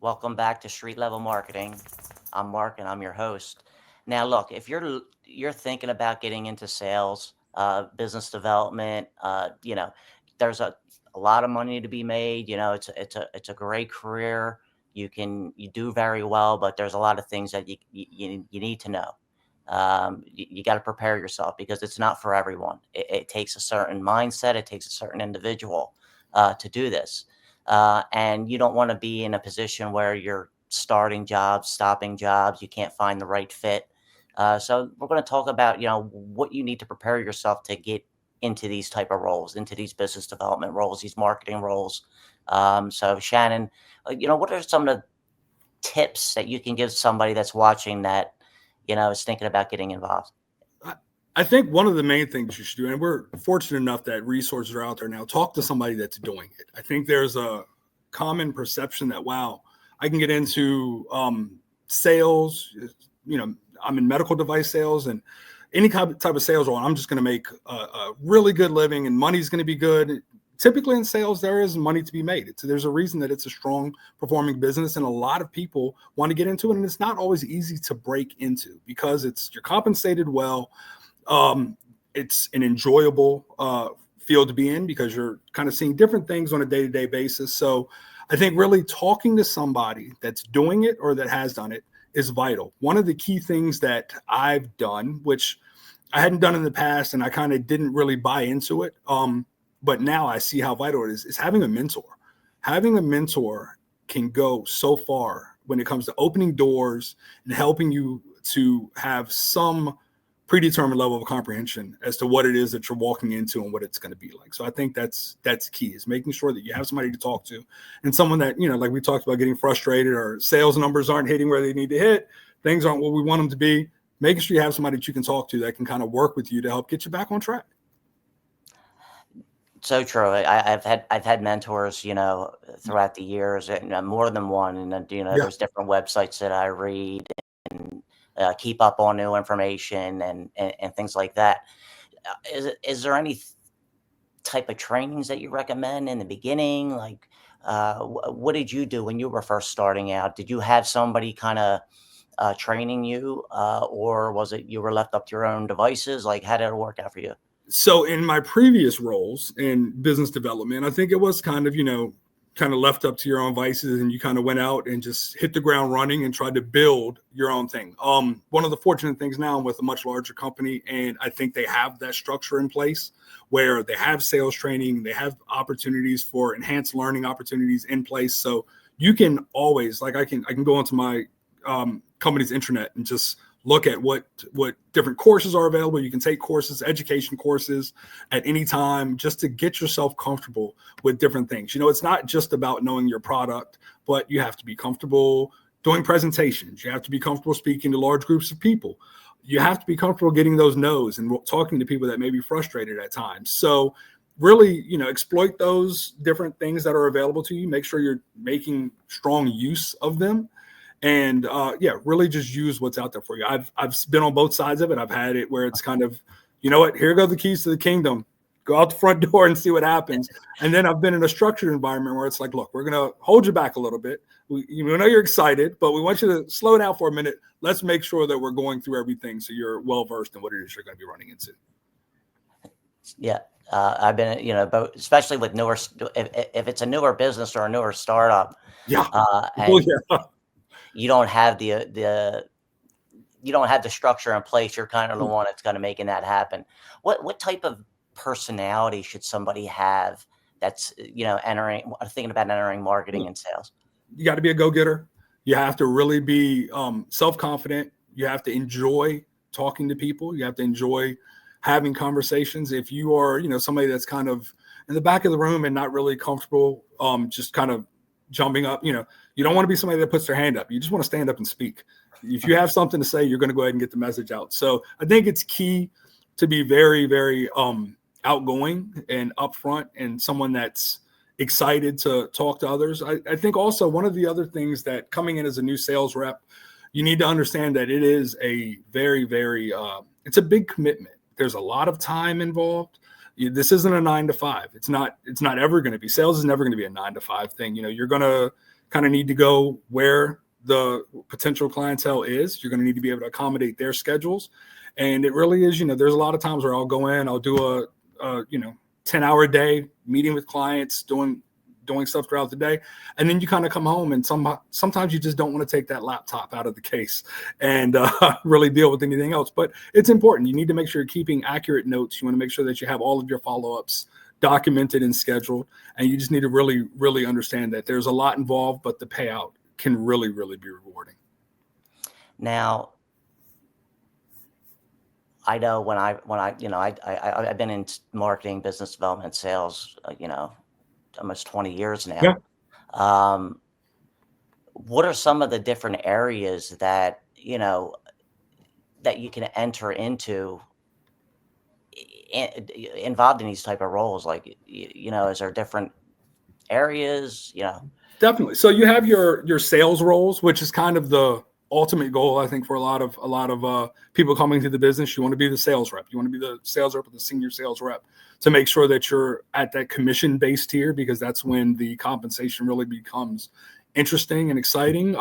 Welcome back to Street Level Marketing. I'm Mark and I'm your host. Now, look, if you're thinking about getting into sales, business development, there's a lot of money to be made. It's a great career. You do very well, but there's a lot of things that you need to know. You got to prepare yourself because it's not for everyone. It takes a certain mindset. It takes a certain individual to do this. And you don't want to be in a position where you're starting jobs, stopping jobs, you can't find the right fit. So we're going to talk about, what you need to prepare yourself to get into these type of roles, into these business development roles, these marketing roles. So Shannon, what are some of the tips that you can give somebody that's watching that, is thinking about getting involved? I, I think one of the main things you should do, and we're fortunate enough that resources are out there now, talk to somebody that's doing it. I think there's a common perception that, wow, I can get into sales. I'm in medical device sales and any type of sales role. I'm just going to make a really good living and money's going to be good. Typically in sales, there is money to be made. There's a reason that it's a strong performing business, and a lot of people want to get into it. And it's not always easy to break into because you're compensated well. It's an enjoyable field to be in because you're kind of seeing different things on a day-to-day basis. So I think really talking to somebody that's doing it or that has done it is vital. One of the key things that I've done, which I hadn't done in the past, and I kind of didn't really buy into it, but now I see how vital it is having a mentor. Having a mentor can go so far when it comes to opening doors and helping you to have some predetermined level of comprehension as to what it is that you're walking into and what it's going to be like. So I think that's key, is making sure that you have somebody to talk to and someone that, like we talked about, getting frustrated or sales numbers aren't hitting where they need to hit, things aren't what we want them to be, making sure you have somebody that you can talk to that can kind of work with you to help get you back on track. So true. I've had mentors, throughout the years, and more than one. And then, Yeah. there's different websites that I read and keep up on new information and things like that. Is there any type of trainings that you recommend in the beginning? Like, what did you do when you were first starting out? Did you have somebody kind of training you, or was it you were left up to your own devices? Like, how did it work out for you? So in my previous roles in business development, I think it was kind of, left up to your own vices, and you kind of went out and just hit the ground running and tried to build your own thing. One of the fortunate things now, I'm with a much larger company, and I think they have that structure in place where they have sales training, they have opportunities for enhanced learning opportunities in place. So you can always, like I can go onto my company's intranet and just look at what different courses are available. You can take courses, education courses at any time, just to get yourself comfortable with different things. It's not just about knowing your product, but you have to be comfortable doing presentations. You have to be comfortable speaking to large groups of people. You have to be comfortable getting those no's and talking to people that may be frustrated at times. So really, exploit those different things that are available to you. Make sure you're making strong use of them. And really just use what's out there for you. I've been on both sides of it. I've had it where it's kind of, here go the keys to the kingdom. Go out the front door and see what happens. And then I've been in a structured environment where it's like, look, we're going to hold you back a little bit. We know you're excited, but we want you to slow down for a minute. Let's make sure that we're going through everything so you're well versed in what it is you're going to be running into. Yeah. I've been, but especially with newer, if it's a newer business or a newer startup, Yeah. and you don't have the structure in place, you're kind of the one that's kind of making that happen. What type of personality should somebody have that's thinking about entering marketing and sales? You got to be a go-getter. You have to really be self-confident. You have to enjoy talking to people. You have to enjoy having conversations. If you are, somebody that's kind of in the back of the room and not really comfortable, just kind of jumping up, you don't want to be somebody that puts their hand up. You just want to stand up and speak. If you have something to say, you're going to go ahead and get the message out. So I think it's key to be very, very outgoing and upfront, and someone that's excited to talk to others. I think also one of the other things that coming in as a new sales rep, you need to understand that it is a very, very, it's a big commitment. There's a lot of time involved. This isn't a 9 to 5. It's not ever going to be. Sales is never going to be a 9 to 5 thing. You're going to kind of need to go where the potential clientele is. You're going to need to be able to accommodate their schedules. And it really is, there's a lot of times where I'll go in, I'll do a 10-hour day meeting with clients, doing stuff throughout the day. And then you kind of come home and sometimes you just don't want to take that laptop out of the case and really deal with anything else. But it's important. You need to make sure you're keeping accurate notes. You want to make sure that you have all of your follow-ups documented and scheduled. And you just need to really, really understand that there's a lot involved, but the payout can really, really be rewarding. Now, I know I've been in marketing, business development, sales, almost 20 years now. Yeah. What are some of the different areas that you can enter into involved in these type of roles? Like, is there different areas, Definitely. So you have your sales roles, which is kind of the ultimate goal, I think, for a lot of people coming to the business. You want to be the sales rep. You want to be the sales rep or the senior sales rep to make sure that you're at that commission-based tier, because that's when the compensation really becomes interesting and exciting.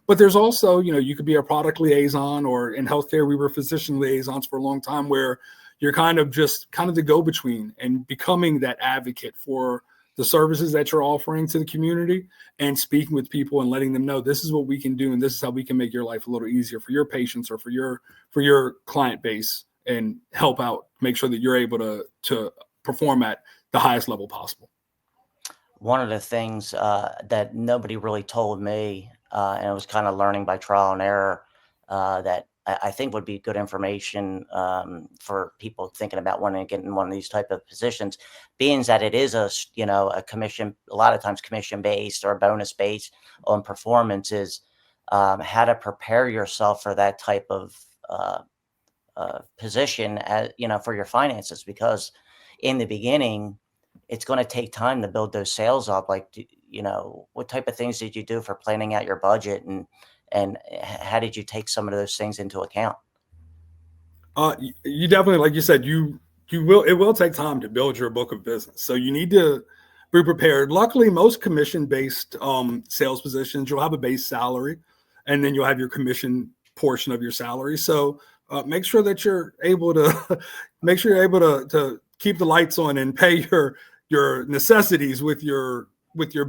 But there's also, you could be a product liaison, or in healthcare, we were physician liaisons for a long time, where you're kind of the go-between and becoming that advocate for the services that you're offering to the community, and speaking with people and letting them know this is what we can do and this is how we can make your life a little easier for your patients or for your client base, and help out, make sure that you're able to perform at the highest level possible. One of the things that nobody really told me, and it was kind of learning by trial and error, that I think would be good information for people thinking about wanting to get in one of these type of positions, being that it is a commission, a lot of times commission based or bonus based on performances, how to prepare yourself for that type of position, as for your finances, because in the beginning, it's going to take time to build those sales up. Like, what type of things did you do for planning out your budget, and how did you take some of those things into account? You definitely, like you said, it will take time to build your book of business. So you need to be prepared. Luckily, most commission-based sales positions, you'll have a base salary, and then you'll have your commission portion of your salary. So make sure that you're able to to keep the lights on and pay your necessities with your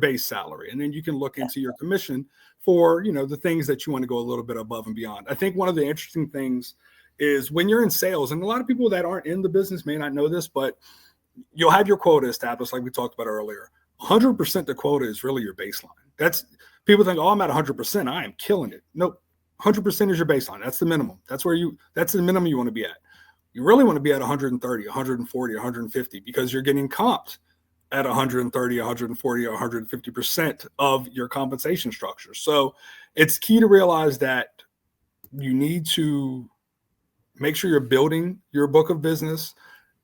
base salary, and then you can look into your commission for the things that you want to go a little bit above and beyond. I think one of the interesting things is when you're in sales, and a lot of people that aren't in the business may not know this, but you'll have your quota established, like we talked about earlier. 100% the quota is really your baseline. That's, people think, oh, I'm at 100%, I am killing it. Nope, 100% is your baseline. That's the minimum. That's the minimum you want to be at. You really want to be at 130, 140, 150, because you're getting comped at 130, 140, or 150% of your compensation structure. So it's key to realize that you need to make sure you're building your book of business,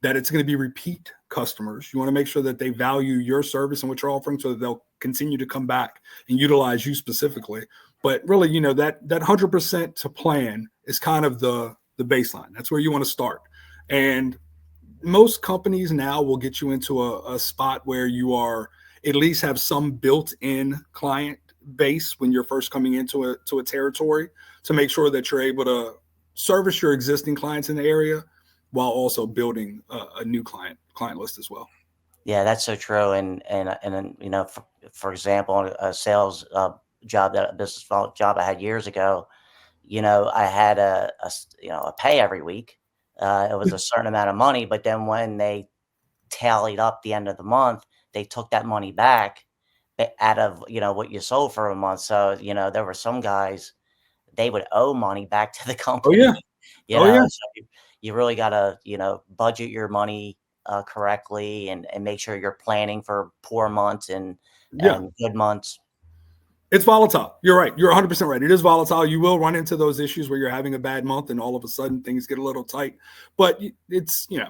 that it's going to be repeat customers. You want to make sure that they value your service and what you're offering, so that they'll continue to come back and utilize you specifically. But really, that 100% to plan is kind of the baseline. That's where you want to start. And most companies now will get you into a spot where you are at least have some built-in client base when you're first coming into a territory, to make sure that you're able to service your existing clients in the area while also building a new client list as well. Yeah, that's so true. And then, for example, a sales job, that a business development job I had years ago, I had a pay every week. It was a certain amount of money, but then when they tallied up the end of the month, they took that money back out of, what you sold for a month. So, there were some guys, they would owe money back to the Oh company. yeah. So you really got to, budget your money correctly, and make sure you're planning for poor months and good months. It's volatile. You're right. You're 100% right. It is volatile. You will run into those issues where you're having a bad month and all of a sudden things get a little tight. But it's, you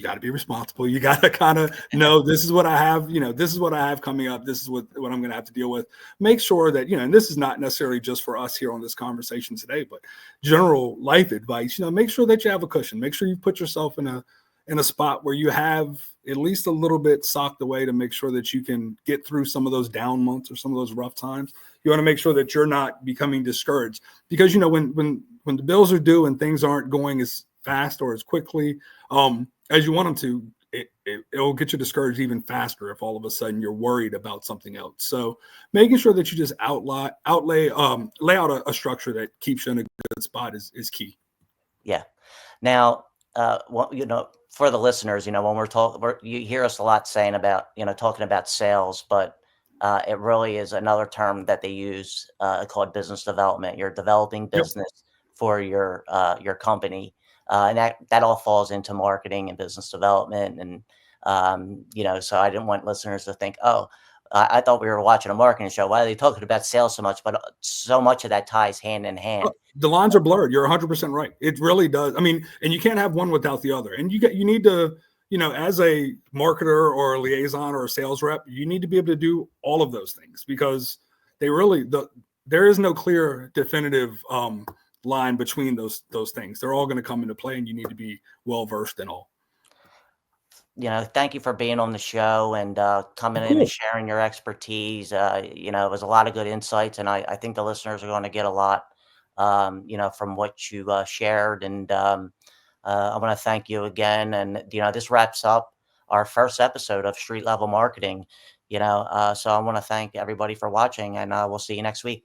got to be responsible. You got to kind of know, this is what I have, this is what I have coming up. This is what I'm going to have to deal with. Make sure that, and this is not necessarily just for us here on this conversation today, but general life advice, make sure that you have a cushion. Make sure you put yourself in in a spot where you have at least a little bit socked away to make sure that you can get through some of those down months or some of those rough times. You want to make sure that you're not becoming discouraged, because when the bills are due and things aren't going as fast or as quickly as you want them to, it'll get you discouraged even faster if all of a sudden you're worried about something else. So making sure that you just lay out a structure that keeps you in a good spot is key. Yeah. Now, for the listeners, when we're talking, you hear us a lot saying about, talking about sales, but it really is another term that they use called business development. You're developing Yep. business for your company, and that all falls into marketing and business development. And so I didn't want listeners to think, oh, I thought we were watching a marketing show. Why are they talking about sales so much? But so much of that ties hand in hand. The lines are blurred. You're 100% right. It really does. I mean, and you can't have one without the other. And you need to, as a marketer or a liaison or a sales rep, you need to be able to do all of those things, because there is no clear definitive line between those things. They're all going to come into play, and you need to be well versed in all. Thank you for being on the show and coming in and Cool. sharing your expertise. It was a lot of good insights, and I think the listeners are going to get a lot, from what you shared. And I want to thank you again. And, this wraps up our first episode of Street Level Marketing. So I want to thank everybody for watching, and we'll see you next week.